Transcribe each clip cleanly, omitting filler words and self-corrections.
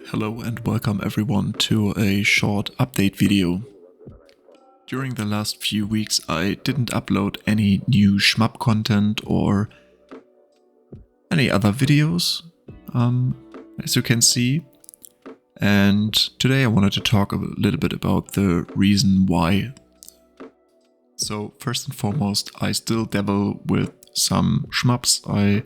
Hello and welcome everyone to a short update video. During the last few weeks I didn't upload any new shmup content or any other videos, as you can see. And today I wanted to talk a little bit about the reason why. So first and foremost, I still dabble with some shmups. I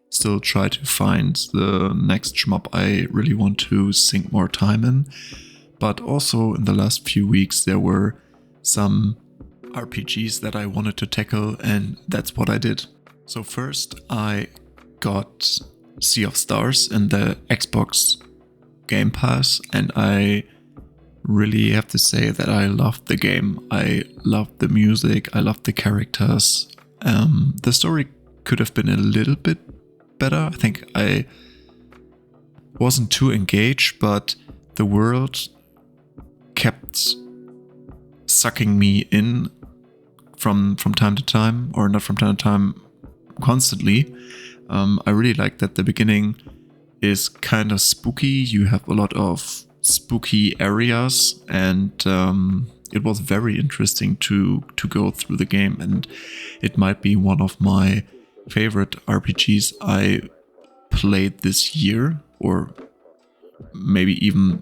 still try to find the next shmup I really want to sink more time in. But also in the last few weeks there were some RPGs that I wanted to tackle, and that's what I did. So first I got Sea of Stars in the Xbox Game Pass, and I really have to say that I loved the game. I loved the music, I loved the characters. The story could have been a little bit better. I think I wasn't too engaged, but the world kept sucking me in from time to time, or not from time to time, constantly. I really like that the beginning is kind of spooky. You have a lot of spooky areas, and it was very interesting to go through the game, and it might be one of my favorite RPGs I played this year, or maybe even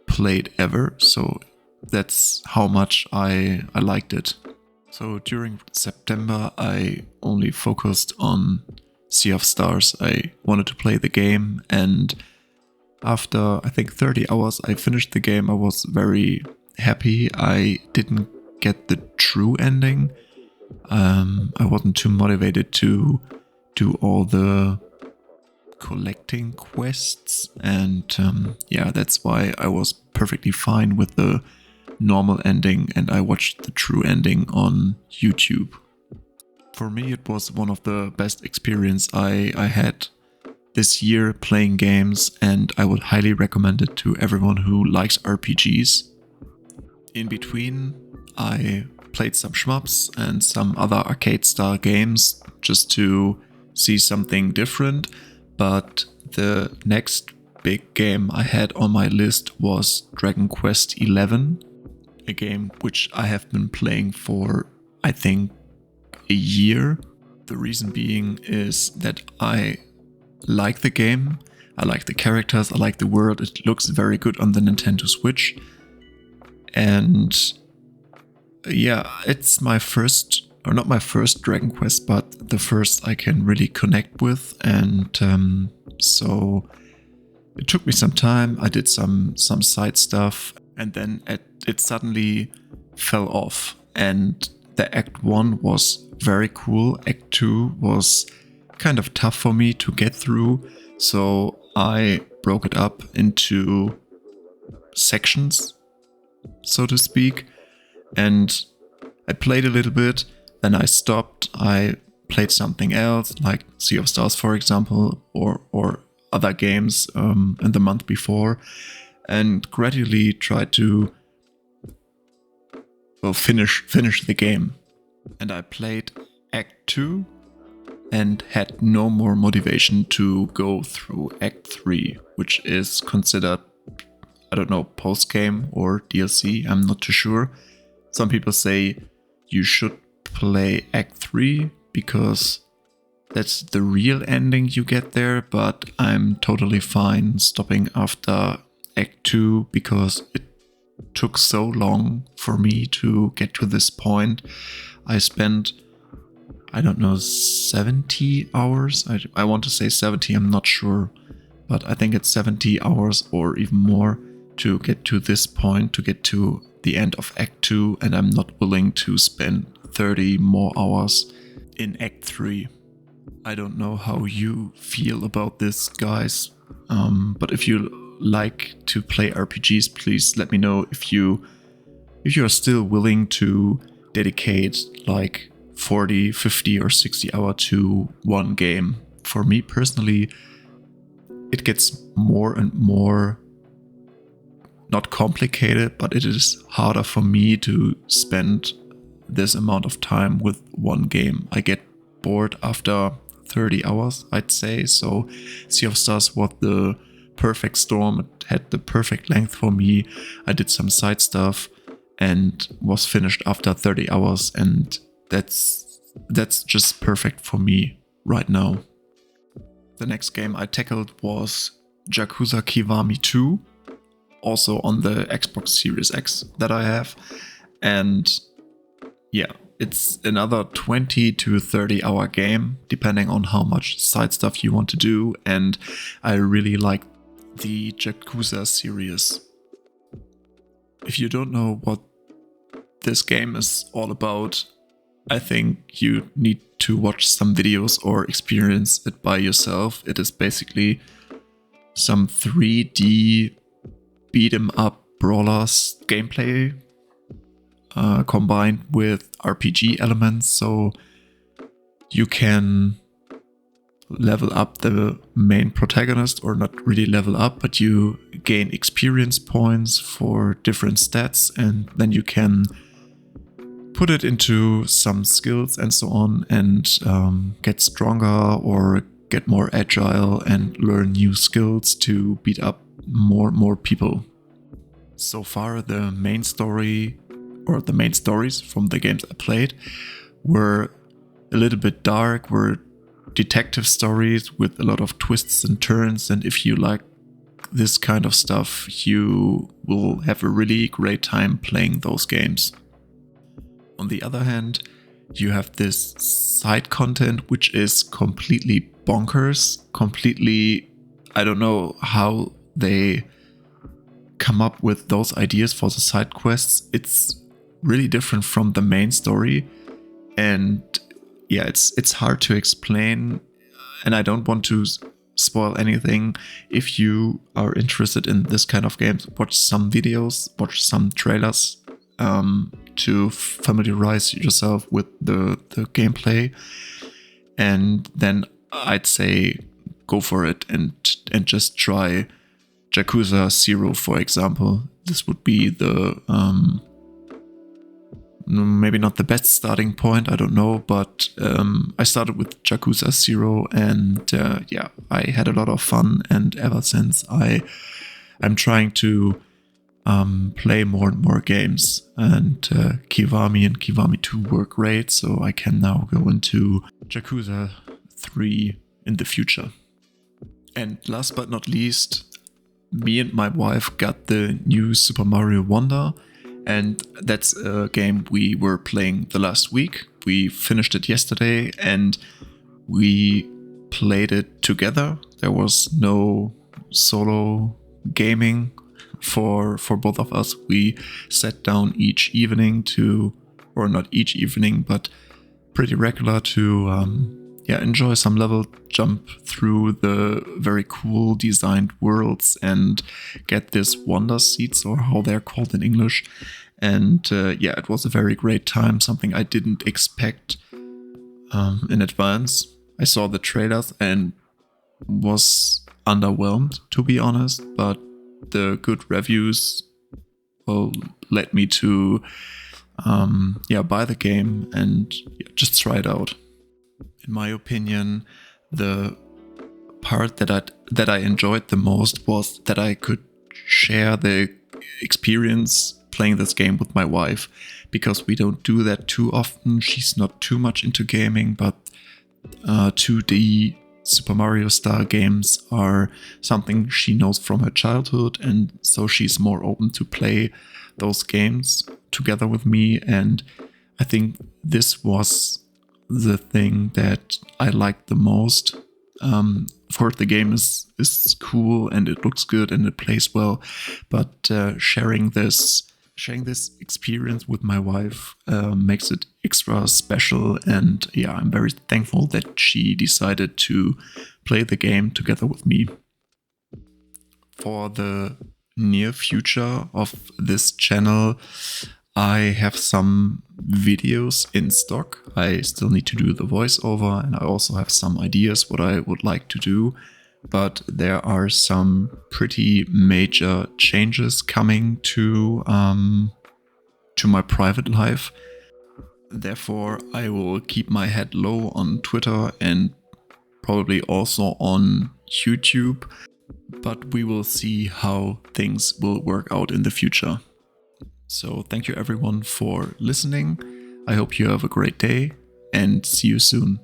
played ever. So that's how much I liked it. So during September I only focused on Sea of Stars. I wanted to play the game, and after I think 30 hours I finished the game. I was very happy. I didn't get the true ending. I wasn't too motivated to do all the collecting quests, and yeah, that's why I was perfectly fine with the normal ending, and I watched the true ending on YouTube. For me it was one of the best experience I had this year playing games, and I would highly recommend it to everyone who likes RPGs. In between I played some shmups and some other arcade style games just to see something different, but the next big game I had on my list was Dragon Quest XI, a game which I have been playing for I think a year. The reason being is that I like the game, I like the characters, I like the world. It looks very good on the Nintendo Switch, and yeah, it's my first, or not my first Dragon Quest, but the first I can really connect with. And so it took me some time. I did some side stuff, and then it suddenly fell off. And the Act 1 was very cool. Act 2 was kind of tough for me to get through, so I broke it up into sections, so to speak. And I played a little bit, then I stopped. I played something else, like Sea of Stars, for example, or other games in the month before, and gradually tried to finish the game. And I played Act 2 and had no more motivation to go through Act 3, which is considered, I don't know, post-game or DLC, I'm not too sure. Some people say you should play Act 3 because that's the real ending you get there, but I'm totally fine stopping after Act 2 because it took so long for me to get to this point. I spent, I don't know, 70 hours? I want to say 70, I'm not sure, but I think it's 70 hours or even more to get to this point, to get to the end of Act 2, and I'm not willing to spend 30 more hours in Act 3. I don't know how you feel about this, guys, but if you like to play RPGs, please let me know if you are still willing to dedicate like 40, 50 or 60 hours to one game. For me personally, it gets more and more, not complicated, but it is harder for me to spend this amount of time with one game. I get bored after 30 hours, I'd say. So Sea of Stars was the perfect storm. It had the perfect length for me. I did some side stuff and was finished after 30 hours, and that's just perfect for me right now. The next game I tackled was Yakuza Kiwami 2, also on the Xbox Series X that I have. And yeah, it's another 20 to 30 hour game, depending on how much side stuff you want to do. And I really like the Yakuza series. If you don't know what this game is all about, I think you need to watch some videos or experience it by yourself. It is basically some 3D beat 'em up brawlers gameplay combined with RPG elements, so you can level up the main protagonist, or not really level up, but you gain experience points for different stats, and then you can put it into some skills and so on, and get stronger or get more agile and learn new skills to beat up more people. So far, the main story, or the main stories from the games I played, were a little bit dark, were detective stories with a lot of twists and turns, and if you like this kind of stuff, you will have a really great time playing those games. On the other hand, you have this side content which is completely bonkers, completely, I don't know how they come up with those ideas for the side quests. It's really different from the main story, and yeah, it's hard to explain, and I don't want to spoil anything. If you are interested in this kind of games, watch some videos, watch some trailers to familiarize yourself with the gameplay, and then I'd say go for it and just try Yakuza 0, for example. This would be the maybe not the best starting point, I don't know, but I started with Yakuza 0, and yeah, I had a lot of fun, and ever since I'm trying to play more and more games, and Kiwami and Kiwami 2 were great, so I can now go into Yakuza 3 in the future. And last but not least, me and my wife got the new Super Mario Wonder, and that's a game we were playing the last week. We finished it yesterday and we played it together. There was no solo gaming for both of us. We sat down each evening to, or not each evening, but pretty regular to enjoy some level, jump through the very cool designed worlds, and get this wonder seeds, or how they're called in English. And yeah, it was a very great time, something I didn't expect in advance. I saw the trailers and was underwhelmed, to be honest, but the good reviews led me to buy the game and just try it out. In my opinion, the part that I enjoyed the most was that I could share the experience playing this game with my wife, because we don't do that too often. She's not too much into gaming, but 2D Super Mario style games are something she knows from her childhood, and so she's more open to play those games together with me. And I think this was the thing that I liked the most. Of course, the game is cool and it looks good and it plays well, but sharing this experience with my wife makes it extra special. And yeah, I'm very thankful that she decided to play the game together with me. For the near future of this channel, I have some videos in stock. I still need to do the voiceover, and I also have some ideas what I would like to do, but there are some pretty major changes coming to my private life. Therefore, I will keep my head low on Twitter and probably also on YouTube. but we will see how things will work out in the future. So thank you everyone for listening. I hope you have a great day and see you soon.